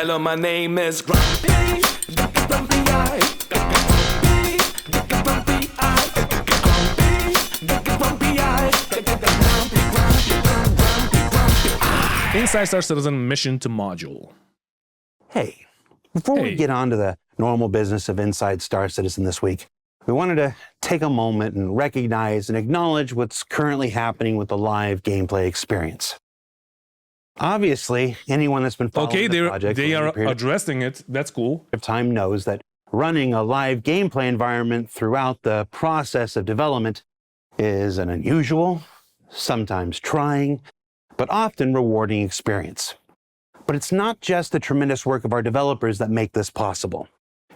Hello, my name is Grumpy. Grumpy Eye. Grumpy Eye. Grumpy Eye. Inside Star Citizen mission to module. Hey, before we get on to the normal business of Inside Star Citizen this week, we wanted to take a moment and recognize and acknowledge what's currently happening with the live gameplay experience. Obviously, anyone that's been following the project they are addressing it. That's cool. of time knows that running a live gameplay environment throughout the process of development is an unusual, sometimes trying, but often rewarding experience. But it's not just the tremendous work of our developers that make this possible.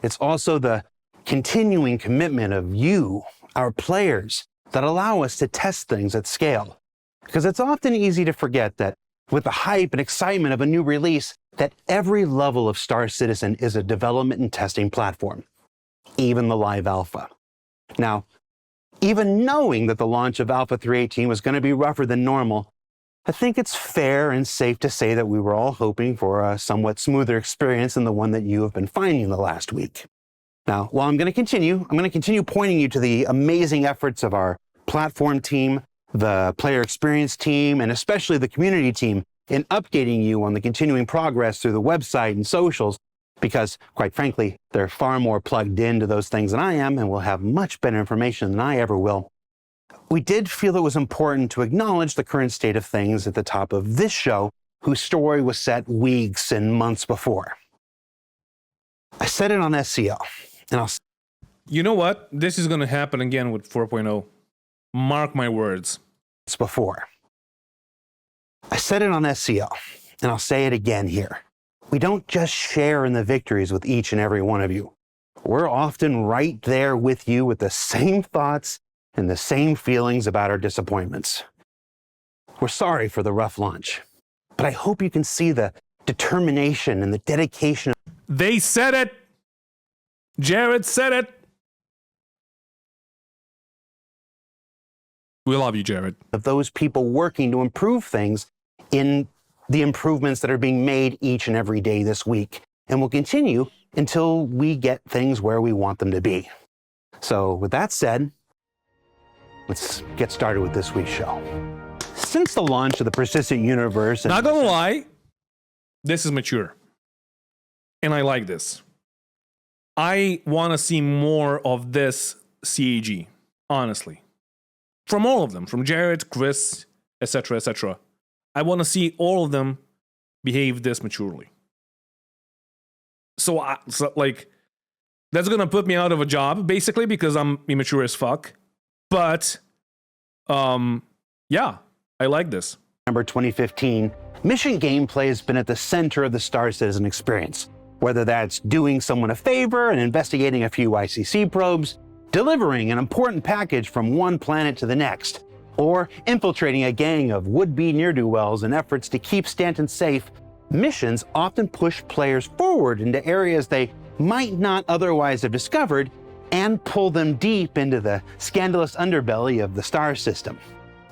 It's also the continuing commitment of you, our players, that allow us to test things at scale. Because it's often easy to forget that with the hype and excitement of a new release, that every level of Star Citizen is a development and testing platform, even the live alpha. Now, even knowing that the launch of Alpha 3.18 was going to be rougher than normal, I think it's fair and safe to say that we were all hoping for a somewhat smoother experience than the one that you have been finding the last week. Now, while I'm going to continue pointing you to the amazing efforts of our platform team, the player experience team, and especially the community team in updating you on the continuing progress through the website and socials, because quite frankly, they're far more plugged into those things than I am and will have much better information than I ever will. We did feel it was important to acknowledge the current state of things at the top of this show, whose story was set weeks and months before. I said it on SCO, and You know what? This is going to happen again with 4.0. Mark my words. before. I said it on SCO, and I'll say it again here. We don't just share in the victories with each and every one of you. We're often right there with you with the same thoughts and the same feelings about our disappointments. We're sorry for the rough launch, but I hope you can see the determination and the dedication. They said it. Jared said it. We love you, Jared. Of those people working to improve things in the improvements that are being made each and every day this week, and will continue until we get things where we want them to be. So with that said, let's get started with this week's show. Since the launch of the Persistent Universe... Not gonna lie, this is mature. And I like this. I want to see more of this CAG, honestly. From all of them, from Jared, Chris, etc., etc. I want to see all of them behave this maturely. So that's gonna put me out of a job, basically, because I'm immature as fuck. But, yeah, I like this. November 2015, mission gameplay has been at the center of the Star Citizen experience. Whether that's doing someone a favor and investigating a few ICC probes, delivering an important package from one planet to the next, or infiltrating a gang of would-be ne'er-do-wells in efforts to keep Stanton safe, missions often push players forward into areas they might not otherwise have discovered and pull them deep into the scandalous underbelly of the star system.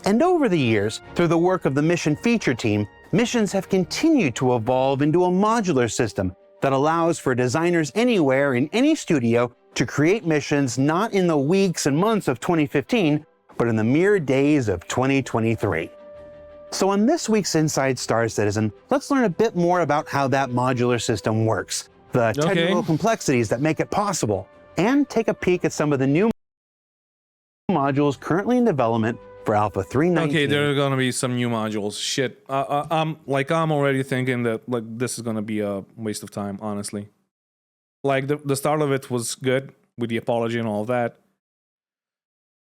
And over the years, through the work of the mission feature team, missions have continued to evolve into a modular system that allows for designers anywhere in any studio to create missions not in the weeks and months of 2015, but in the mere days of 2023. So on this week's Inside Star Citizen, let's learn a bit more about how that modular system works, the technical complexities that make it possible, and take a peek at some of the new modules currently in development for Alpha 3.19. Okay, there are gonna be some new modules. Shit, I'm already thinking that this is gonna be a waste of time, honestly. Like the start of it was good with the apology and all of that,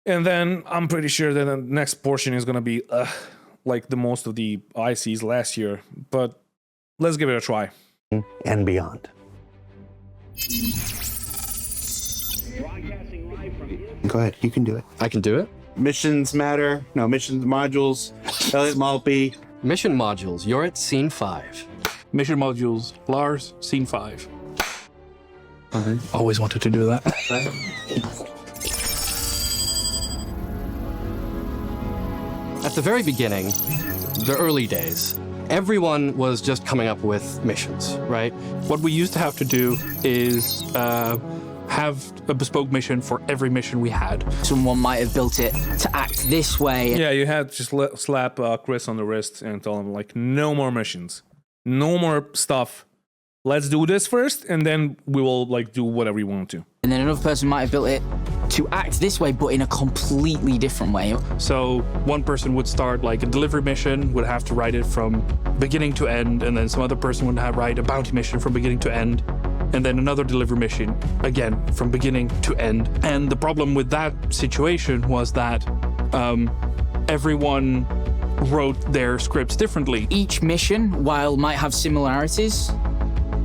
and then I'm pretty sure that the next portion is gonna be like the most of the ICs last year. But let's give it a try. And beyond. Go ahead, you can do it. I can do it. Missions matter. No, missions modules. Elliot Maltby. Mission modules, you're at scene 5. Mission modules, Lars, scene 5. Okay. Always wanted to do that. At the very beginning, the early days, everyone was just coming up with missions, right? What we used to have to do is have a bespoke mission for every mission we had. Someone might have built it to act this way. Yeah, you had to just slap Chris on the wrist and tell him, like, no more missions. No more stuff. Let's do this first, and then we will, like, do whatever you want to. And then another person might have built it to act this way, but in a completely different way. So one person would start like a delivery mission, would have to write it from beginning to end, and then some other person would have write a bounty mission from beginning to end, and then another delivery mission, again, from beginning to end. And the problem with that situation was that everyone wrote their scripts differently. Each mission, while might have similarities,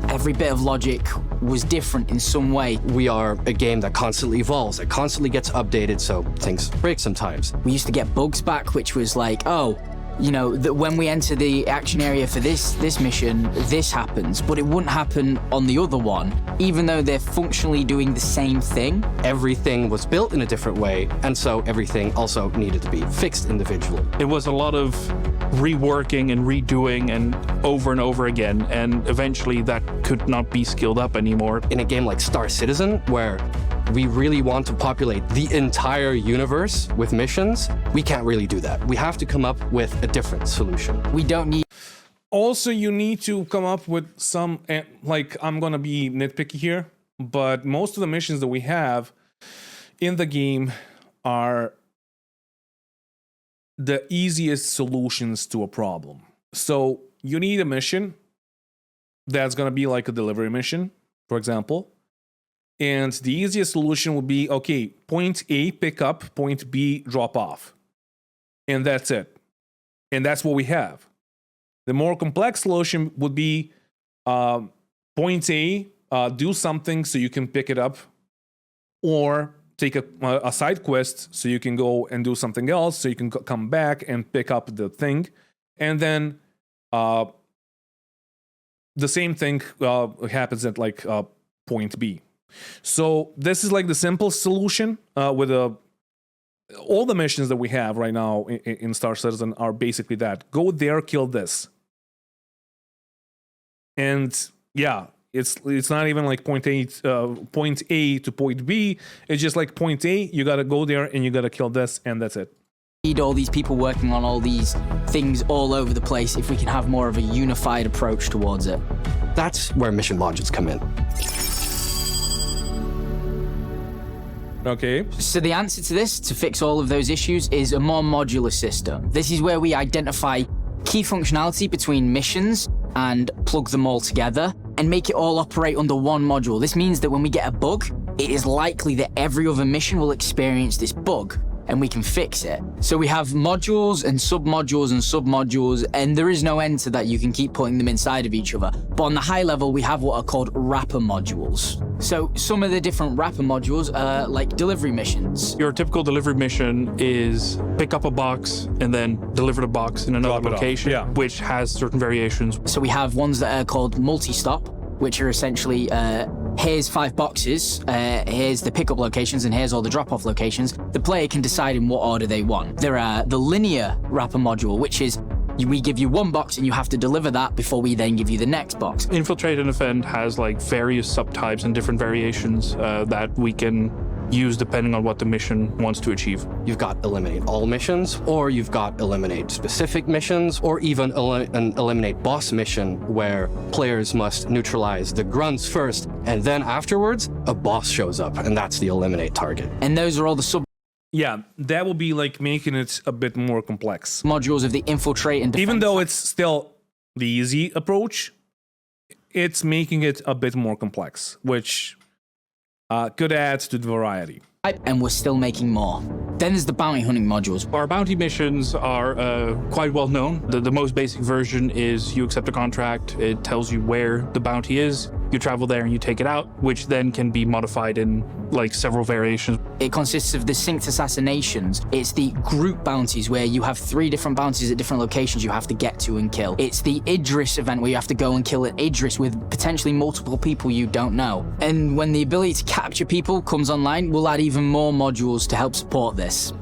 every bit of logic was different in some way. We are a game that constantly evolves, that constantly gets updated, so things break sometimes. We used to get bugs back, which was like, oh, you know, that when we enter the action area for this mission, this happens, but it wouldn't happen on the other one, even though they're functionally doing the same thing. Everything was built in a different way, and so everything also needed to be fixed individually. It was a lot of reworking and redoing and over again, and eventually that could not be scaled up anymore. In a game like Star Citizen, where we really want to populate the entire universe with missions, we can't really do that. We have to come up with a different solution. We don't need Also, you need to come up with some, like, I'm gonna be nitpicky here, but most of the missions that we have in the game are the easiest solutions to a problem. So you need a mission that's gonna be like a delivery mission, for example. And the easiest solution would be, okay, point A, pick up, point B, drop off. And that's it. And that's what we have. The more complex solution would be point A, do something so you can pick it up, or take a side quest so you can go and do something else so you can come back and pick up the thing. And then the same thing happens at like point B. So this is like the simple solution with all the missions that we have right now in Star Citizen are basically that. Go there, kill this. And yeah, it's not even like point A to point B. It's just like point A, you gotta go there and you gotta kill this, and that's it. Need all these people working on all these things all over the place if we can have more of a unified approach towards it. That's where mission modules come in. Okay. So the answer to this, to fix all of those issues, is a more modular system. This is where we identify key functionality between missions and plug them all together and make it all operate under one module. This means that when we get a bug, it is likely that every other mission will experience this bug, and we can fix it. So we have modules and submodules and submodules, and there is no end to that. You can keep putting them inside of each other. But on the high level, we have what are called wrapper modules. So some of the different wrapper modules are like delivery missions. Your typical delivery mission is pick up a box and then deliver the box in another location, which has certain variations. So we have ones that are called multi-stop, which are essentially, here's 5 boxes, here's the pickup locations, and here's all the drop-off locations. The player can decide in what order they want. There are the linear wrapper module, which is we give you 1 box and you have to deliver that before we then give you the next box. Infiltrate and Offend has like various subtypes and different variations that we can use depending on what the mission wants to achieve. You've got eliminate all missions, or you've got eliminate specific missions, or even an eliminate boss mission where players must neutralize the grunts first, and then afterwards, a boss shows up, and that's the eliminate target. And those are all the sub Yeah, that will be like making it a bit more complex. modules of the infiltrate and defense. Even though it's still the easy approach, it's making it a bit more complex, which could add to the variety. And we're still making more. Then there's the bounty hunting modules. Our bounty missions are quite well known. The most basic version is you accept a contract, it tells you where the bounty is, you travel there and you take it out, which then can be modified in like several variations. It consists of the synced assassinations. It's the group bounties where you have 3 different bounties at different locations you have to get to and kill. It's the Idris event where you have to go and kill an Idris with potentially multiple people you don't know. And when the ability to capture people comes online, we'll add even more modules to help support this.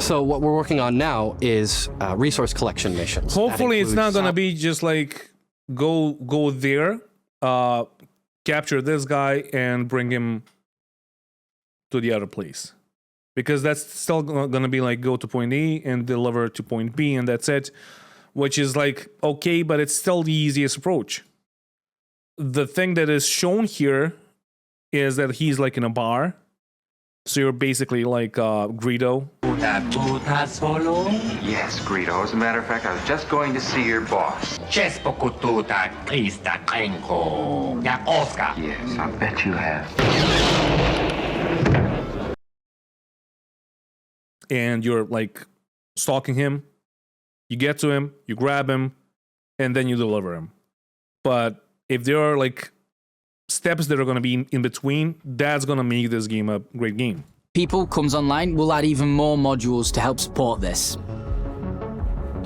So what we're working on now is resource collection missions. That Hopefully, it's not includes gonna be just like go there, capture this guy, and bring him to the other place, because that's still gonna be like go to point A and deliver to point B, and that's it. Which is like okay, but it's still the easiest approach. The thing that is shown here is that he's like in a bar, so you're basically like Greedo. Yes, Greedo. As a matter of fact, I was just going to see your boss. Yes, I bet you have. And you're like stalking him. You get to him, you grab him, and then you deliver him. But if there are like steps that are going to be in between, that's going to make this game a great game. People comes online, we'll add even more modules to help support this.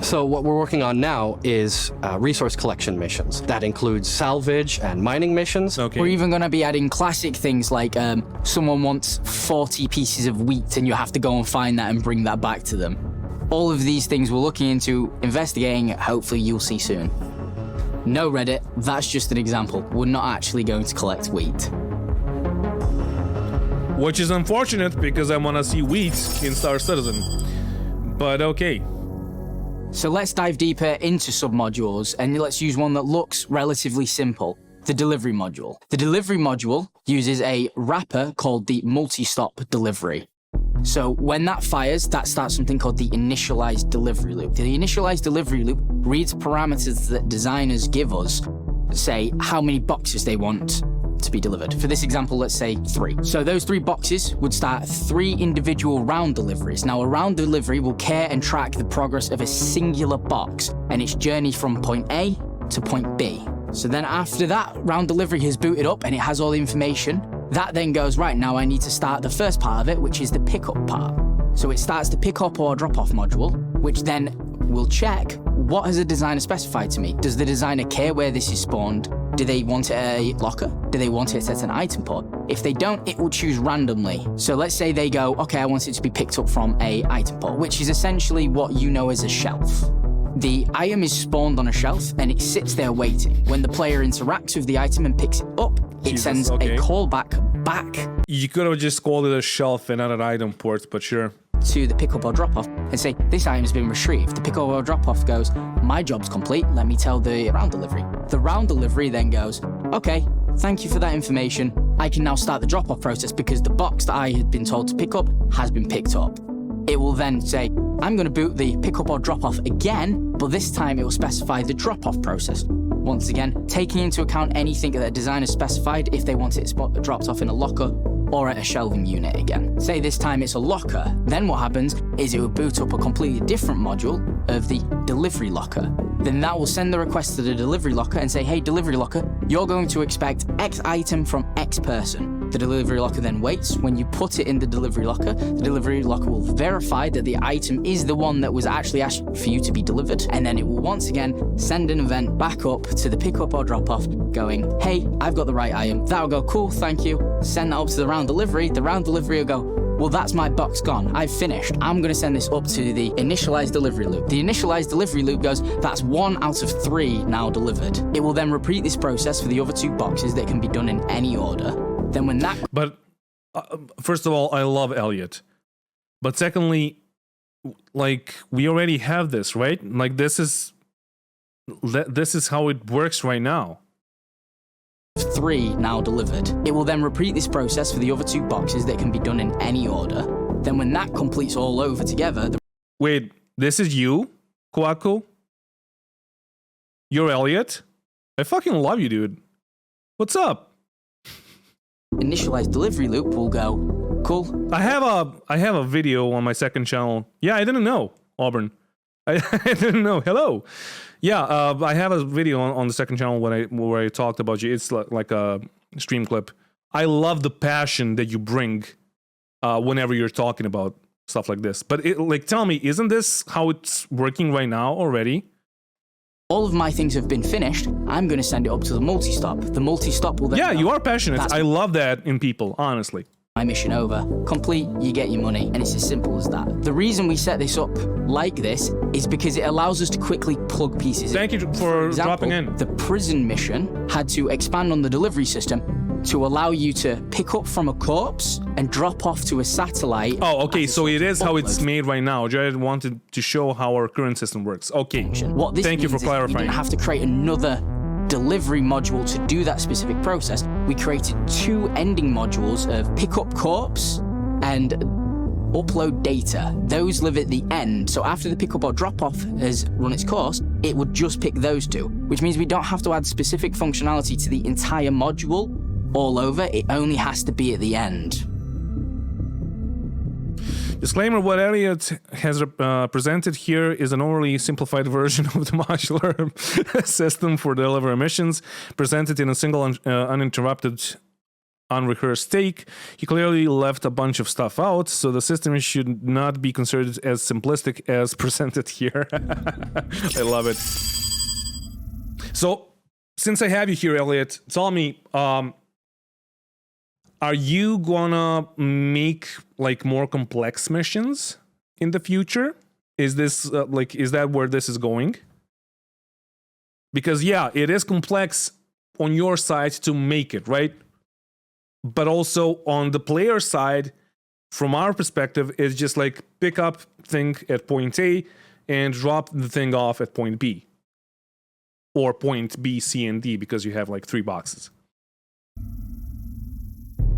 So what we're working on now is resource collection missions. That includes salvage and mining missions. Okay. We're even going to be adding classic things like someone wants 40 pieces of wheat and you have to go and find that and bring that back to them. All of these things we're looking into, investigating, hopefully you'll see soon. No Reddit, that's just an example. We're not actually going to collect wheat. Which is unfortunate because I want to see wheat in Star Citizen. But okay. So let's dive deeper into submodules and let's use one that looks relatively simple, the delivery module. The delivery module uses a wrapper called the multi-stop delivery. So when that fires, that starts something called the initialized delivery loop. The initialized delivery loop reads parameters that designers give us, say how many boxes they want to be delivered. For this example, let's say 3. So those 3 boxes would start 3 individual round deliveries. Now, a round delivery will care and track the progress of a singular box and its journey from point A to point B. So then after that round delivery has booted up and it has all the information, that then goes, right, now I need to start the first part of it, which is the pickup part. So it starts the pick up or drop off module, which then will check what has the designer specified to me. Does the designer care where this is spawned? Do they want it at a locker? Do they want it at an item port? If they don't, it will choose randomly. So let's say they go, okay, I want it to be picked up from a item port, which is essentially what you know as a shelf. The item is spawned on a shelf and it sits there waiting. When the player interacts with the item and picks it up, it sends a callback back. You could have just called it a shelf and not an item port, but sure. To the pickup or drop off and say, this item has been retrieved. The pickup or drop off goes, my job's complete, let me tell the round delivery. The round delivery then goes, okay, thank you for that information. I can now start the drop off process because the box that I had been told to pick up has been picked up. It will then say, I'm going to boot the pickup or drop off again, but this time it will specify the drop off process. Once again, taking into account anything that the designer specified if they want it dropped off in a locker or at a shelving unit again. Say this time it's a locker, then what happens is it will boot up a completely different module of the delivery locker. Then that will send the request to the delivery locker and say, hey, delivery locker, you're going to expect X item from X person. The delivery locker then waits. When you put it in the delivery locker will verify that the item is the one that was actually asked for you to be delivered. And then it will once again send an event back up to the pickup or drop off going, hey, I've got the right item. That'll go, cool, thank you. Send that up to the round delivery. The round delivery will go, well, that's my box gone. I've finished. I'm going to send this up to the initialized delivery loop. The initialized delivery loop goes, that's 1 out of 3 now delivered. It will then repeat this process for the other 2 boxes that can be done in any order. Then when that... But first of all, I love Elliot. But secondly, like, we already have this, right? Like, this is how it works right now. 3 now delivered. It will then repeat this process for the other 2 boxes that can be done in any order. Then when that completes all over together... Wait, this is you, Kwaku? You're Elliot? I fucking love you, dude. What's up? Initialized delivery loop will go, cool. I have a video on my second channel. Yeah, I didn't know, Auburn. I didn't know. Hello. Yeah, I have a video on the second channel where I talked about you. It's like a stream clip. I love the passion that you bring whenever you're talking about stuff like this. But tell me, isn't this how it's working right now already? All of my things have been finished. I'm going to send it up to the multi-stop. The multi-stop will then... Yeah, you are passionate. I love that in people, honestly. my mission over. Complete, you get your money, and it's as simple as that. The reason we set this up like this is because it allows us to quickly plug pieces in. Thank you for example, dropping in. The prison mission had to expand on the delivery system to allow you to pick up from a corpse and drop off to a satellite. Oh, okay, so it is how it's upload. made right now. Jared wanted to show how our current system works. Okay, What this thank you for means is clarifying. We didn't have to create another delivery module to do that specific process. We created 2 ending modules of pick up corpse and upload data. Those live at the end, so after the pickup or drop off has run its course, it would just pick those 2, which means we don't have to add specific functionality to the entire module all over. It only has to be at the end. Disclaimer, what Elliot has presented here is an overly simplified version of the modular system for delivery missions, presented in a single uninterrupted, unrehearsed take. He clearly left a bunch of stuff out, so the system should not be considered as simplistic as presented here. I love it. So, since I have you here, Elliot, tell me, are you gonna make like more complex missions in the future? Is this is that where this is going? Because yeah, it is complex on your side to make it, right? But also on the player side, from our perspective, it's just like pick up thing at point A and drop the thing off at point B. Or point B, C, and D, because you have like 3 boxes.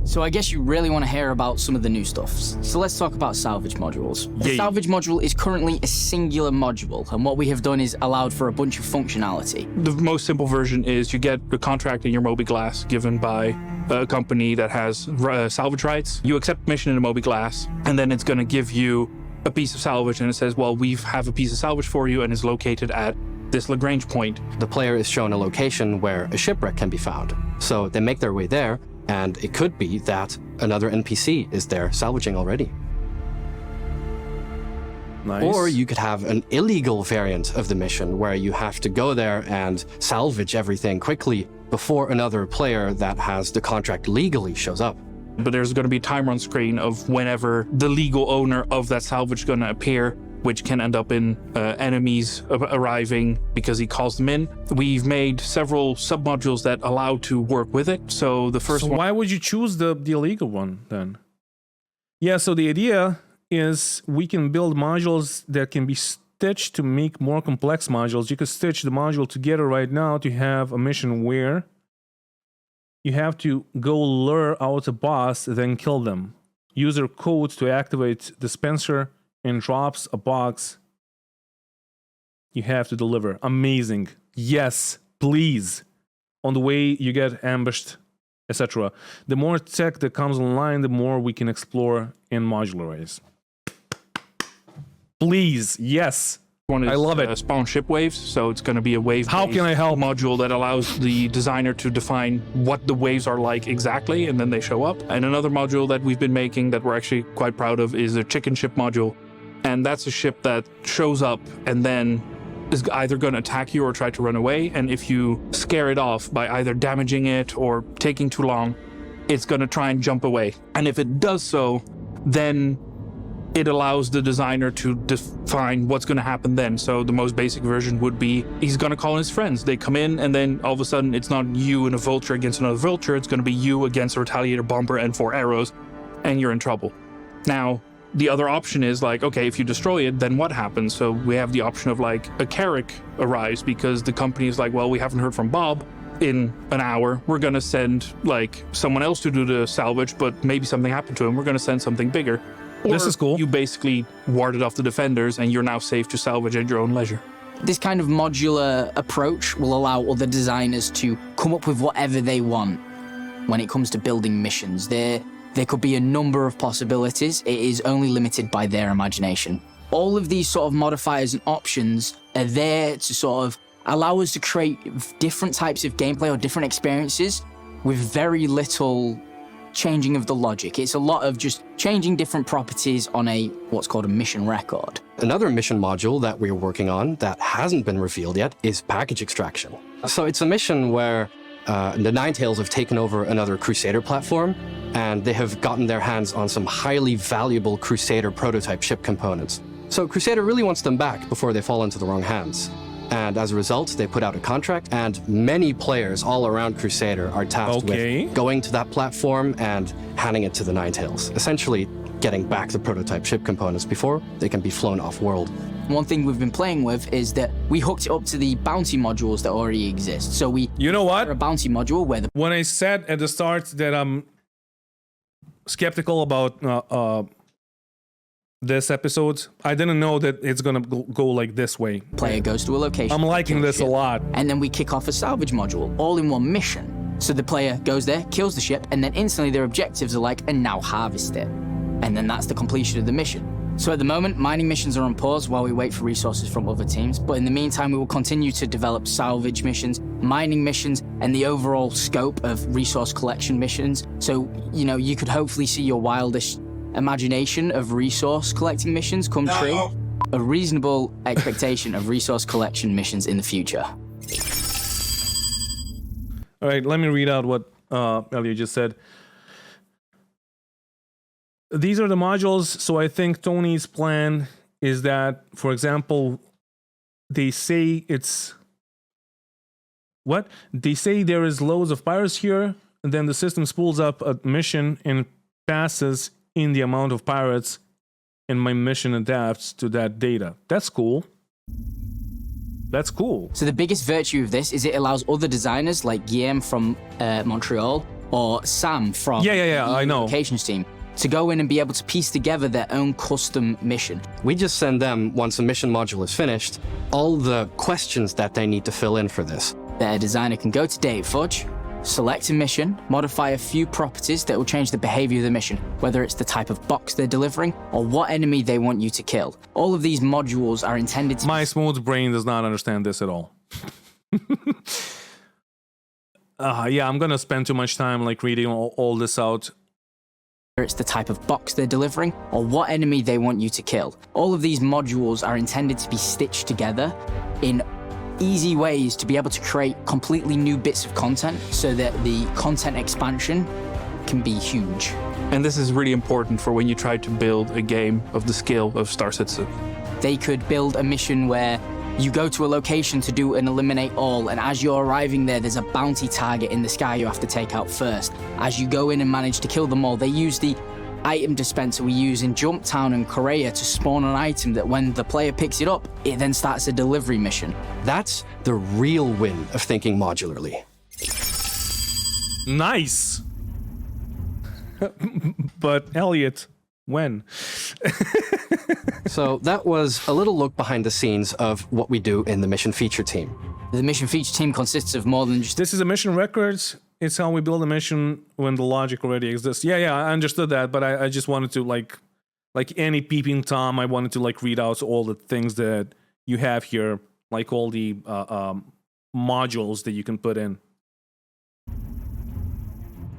So I guess you really want to hear about some of the new stuff. So let's talk about salvage modules. The Yay. salvage module is currently a singular module, and what we have done is allowed for a bunch of functionality. The most simple version is you get the contract in your mobi-glass given by a company that has salvage rights. You accept mission in a mobi-glass, and then it's going to give you a piece of salvage, and it says, well, we have a piece of salvage for you, and it's located at this Lagrange point. The player is shown a location where a shipwreck can be found. So they make their way there, and it could be that another NPC is there salvaging already. Nice. Or you could have an illegal variant of the mission where you have to go there and salvage everything quickly before another player that has the contract legally shows up. But there's going to be a timer on screen of whenever the legal owner of that salvage is going to appear, which can end up in enemies arriving because he calls them in. We've made several submodules that allow to work with it. So the first one... why would you choose the illegal one then? Yeah, so the idea is we can build modules that can be stitched to make more complex modules. You could stitch the module together right now to have a mission where you have to go lure out a boss, then kill them. User code to activate dispenser and drops a box you have to deliver. Amazing. Yes, please. On the way you get ambushed, etc. The more tech that comes online, the more we can explore and modularize. Please, yes. One is, I love it. Spawn ship waves, so it's going to be a wave. How can I help? Module that allows the designer to define what the waves are like exactly, and then they show up. And another module that we've been making that we're actually quite proud of is a chicken ship module, and that's a ship that shows up and then is either going to attack you or try to run away. And if you scare it off by either damaging it or taking too long, it's going to try and jump away. And if it does so, then it allows the designer to define what's going to happen then. So the most basic version would be he's going to call in his friends. They come in, and then all of a sudden it's not you and a vulture against another vulture. It's going to be you against a retaliator bomber and 4 arrows, and you're in trouble. Now, the other option is like, okay, if you destroy it, then what happens? So we have the option of like a Carrick arise because the company is like, well, we haven't heard from Bob in an hour. We're going to send like someone else to do the salvage, but maybe something happened to him. We're going to send something bigger. Or this is cool. You basically warded off the defenders and you're now safe to salvage at your own leisure. This kind of modular approach will allow other designers to come up with whatever they want when it comes to building missions. There could be a number of possibilities. It is only limited by their imagination. All of these sort of modifiers and options are there to sort of allow us to create different types of gameplay or different experiences with very little changing of the logic. It's a lot of just changing different properties on what's called a mission record. Another mission module that we're working on that hasn't been revealed yet is package extraction. So it's a mission where the Ninetales have taken over another Crusader platform, and they have gotten their hands on some highly valuable Crusader prototype ship components. So Crusader really wants them back before they fall into the wrong hands. And as a result, they put out a contract, and many players all around Crusader are tasked with going to that platform and handing it to the Ninetales, essentially getting back the prototype ship components before they can be flown off-world. One thing we've been playing with is that we hooked it up to the bounty modules that already exist. So we... You know what? A bounty module where the... When I said at the start that I'm skeptical about this episode, I didn't know that it's gonna go like this way. Player goes to a location. I'm liking this a lot. And then we kick off a salvage module, all in one mission. So the player goes there, kills the ship, and then instantly their objectives are like, and now harvest it. And then that's the completion of the mission. So at the moment, mining missions are on pause while we wait for resources from other teams. But in the meantime, we will continue to develop salvage missions, mining missions, and the overall scope of resource collection missions. So, you know, you could hopefully see your wildest imagination of resource collecting missions come true. A reasonable expectation of resource collection missions in the future. All right, let me read out what Elliot just said. These are the modules, so I think Tony's plan is that, for example, they say it's... What? They say there is loads of pirates here, and then the system spools up a mission and passes in the amount of pirates, and my mission adapts to that data. That's cool. That's cool. So the biggest virtue of this is it allows other designers like Guillaume from Montreal or Sam from I know. Locations team to go in and be able to piece together their own custom mission. We just send them, once a mission module is finished, all the questions that they need to fill in for this. Their designer can go to Date Fudge, select a mission, modify a few properties that will change the behavior of the mission, whether it's the type of box they're delivering or what enemy they want you to kill. All of these modules are intended to... My smooth brain does not understand this at all. Yeah, I'm gonna spend too much time like reading all this out. Whether it's the type of box they're delivering or what enemy they want you to kill. All of these modules are intended to be stitched together in easy ways to be able to create completely new bits of content so that the content expansion can be huge. And this is really important for when you try to build a game of the scale of Star Citizen. They could build a mission where you go to a location to do an eliminate all, and as you're arriving there, there's a bounty target in the sky you have to take out first. As you go in and manage to kill them all, they use the item dispenser we use in Jumptown and Korea to spawn an item that when the player picks it up, it then starts a delivery mission. That's the real win of thinking modularly. Nice. But Elliot, when? So that was a little look behind the scenes of what we do in the mission feature team. The mission feature team consists of more than just... This is a mission records. It's how we build a mission when the logic already exists. Yeah, I understood that, but I just wanted to like any peeping Tom, I wanted to like read out all the things that you have here, like all the modules that you can put in.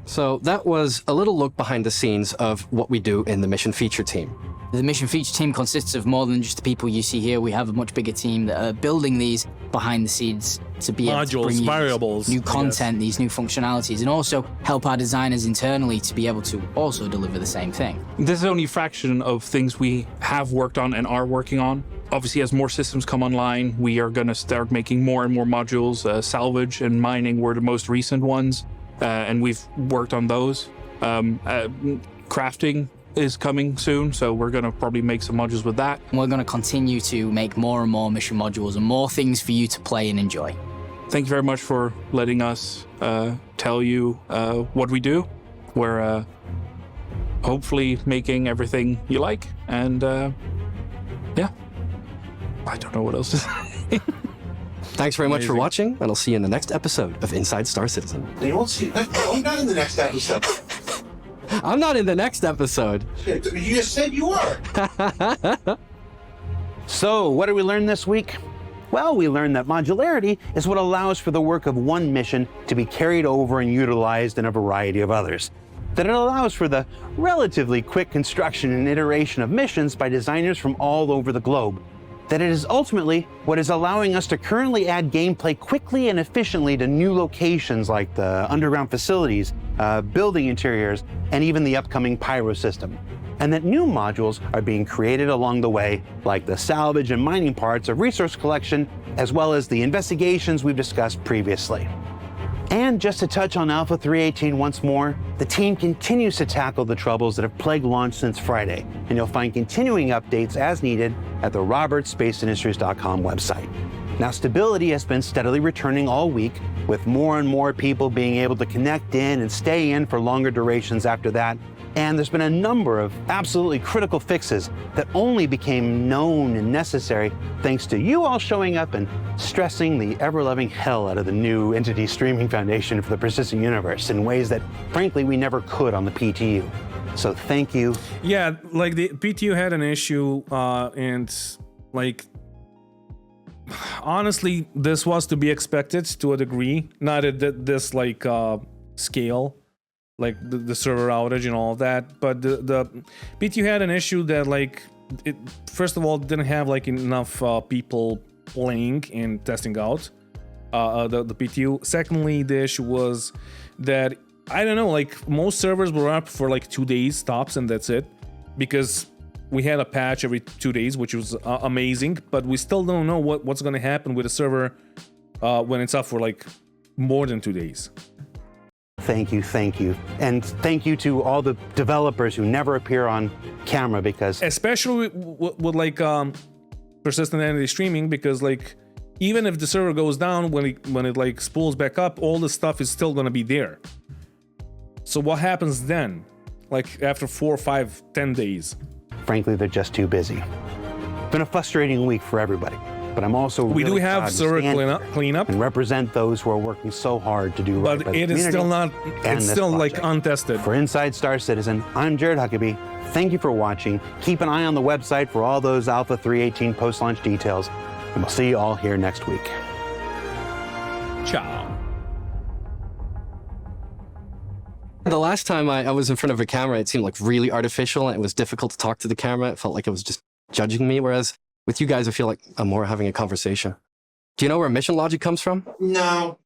So that was a little look behind the scenes of what we do in the mission feature team. The mission feature team consists of more than just the people you see here. We have a much bigger team that are building these behind the scenes to be able to bring you variables, new content, these new functionalities, and also help our designers internally to be able to also deliver the same thing. This is only a fraction of things we have worked on and are working on. Obviously, as more systems come online, we are going to start making more and more modules. Salvage and mining were the most recent ones, and we've worked on those. Crafting is coming soon, so we're going to probably make some modules with that. And we're going to continue to make more and more mission modules and more things for you to play and enjoy. Thank you very much for letting us tell you what we do. We're hopefully making everything you like, and yeah, I don't know what else to say. Thanks very much for watching, and I'll see you in the next episode of Inside Star Citizen. They won't see. I'm not in the next episode. I'm not in the next episode. You just said you were. So, what did we learn this week? Well, we learned that modularity is what allows for the work of one mission to be carried over and utilized in a variety of others. That it allows for the relatively quick construction and iteration of missions by designers from all over the globe. that it is ultimately what is allowing us to currently add gameplay quickly and efficiently to new locations like the underground facilities, building interiors, and even the upcoming pyro system. And that new modules are being created along the way, like the salvage and mining parts of resource collection, as well as the investigations we've discussed previously. And just to touch on Alpha 318 once more, the team continues to tackle the troubles that have plagued launch since Friday, and you'll find continuing updates as needed at the robertsspaceindustries.com website. Now, stability has been steadily returning all week, with more and more people being able to connect in and stay in for longer durations after that. And there's been a number of absolutely critical fixes that only became known and necessary thanks to you all showing up and stressing the ever-loving hell out of the new Entity Streaming Foundation for the Persistent Universe in ways that, frankly, we never could on the PTU. So thank you. Yeah, like the PTU had an issue, and like, honestly, this was to be expected to a degree, not at this like scale. Like the server outage and all of that, but the PTU had an issue that, like, it first of all didn't have like enough people playing and testing out the PTU. Secondly, the issue was that, I don't know, like most servers were up for like 2 days tops and that's it, because we had a patch every 2 days, which was amazing, but we still don't know what's going to happen with the server when it's up for like more than 2 days. Thank you, thank you. And thank you to all the developers who never appear on camera, because especially with like persistent entity streaming, because like even if the server goes down, when it like spools back up, all the stuff is still gonna be there. So what happens then? Like after 4, 5, 10 days? Frankly, they're just too busy. It's been a frustrating week for everybody. But I'm also we really do have server cleanup and represent those who are working so hard to do right by the it is still not. It's still like untested. For Inside Star Citizen, I'm Jared Huckabee. Thank you for watching. Keep an eye on the website for all those Alpha 318 post-launch details, and we'll see you all here next week. Ciao. The last time I was in front of a camera, it seemed like really artificial, and it was difficult to talk to the camera. It felt like it was just judging me, whereas with you guys, I feel like I'm more having a conversation. Do you know where mission logic comes from? No.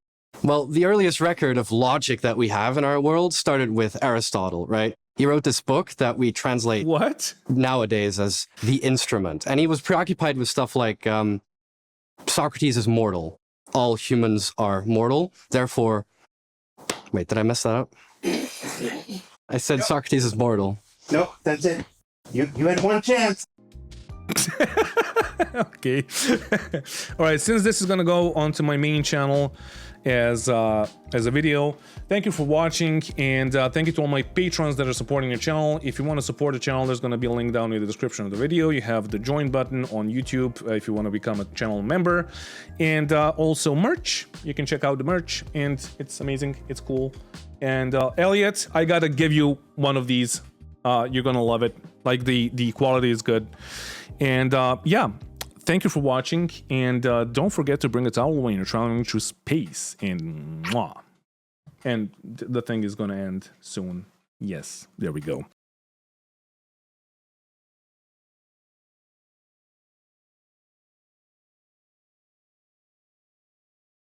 Well, the earliest record of logic that we have in our world started with Aristotle, right? He wrote this book that we translate nowadays as The Instrument. And he was preoccupied with stuff like Socrates is mortal. All humans are mortal. Therefore, wait, did I mess that up? I said Socrates is mortal. Nope, that's it. You had one chance. Okay. All right, since this is gonna go onto my main channel as a video, thank you for watching, and thank you to all my patrons that are supporting the channel. If you want to support the channel, there's gonna be a link down in the description of the video. You have the join button on YouTube if you want to become a channel member, and also merch. You can check out the merch, and it's amazing, it's cool. And Elliot, I gotta give you one of these. You're gonna love it. Like the quality is good. And yeah, thank you for watching, and don't forget to bring a towel when you're traveling through space, and mwah. And the thing is gonna end soon. Yes, there we go.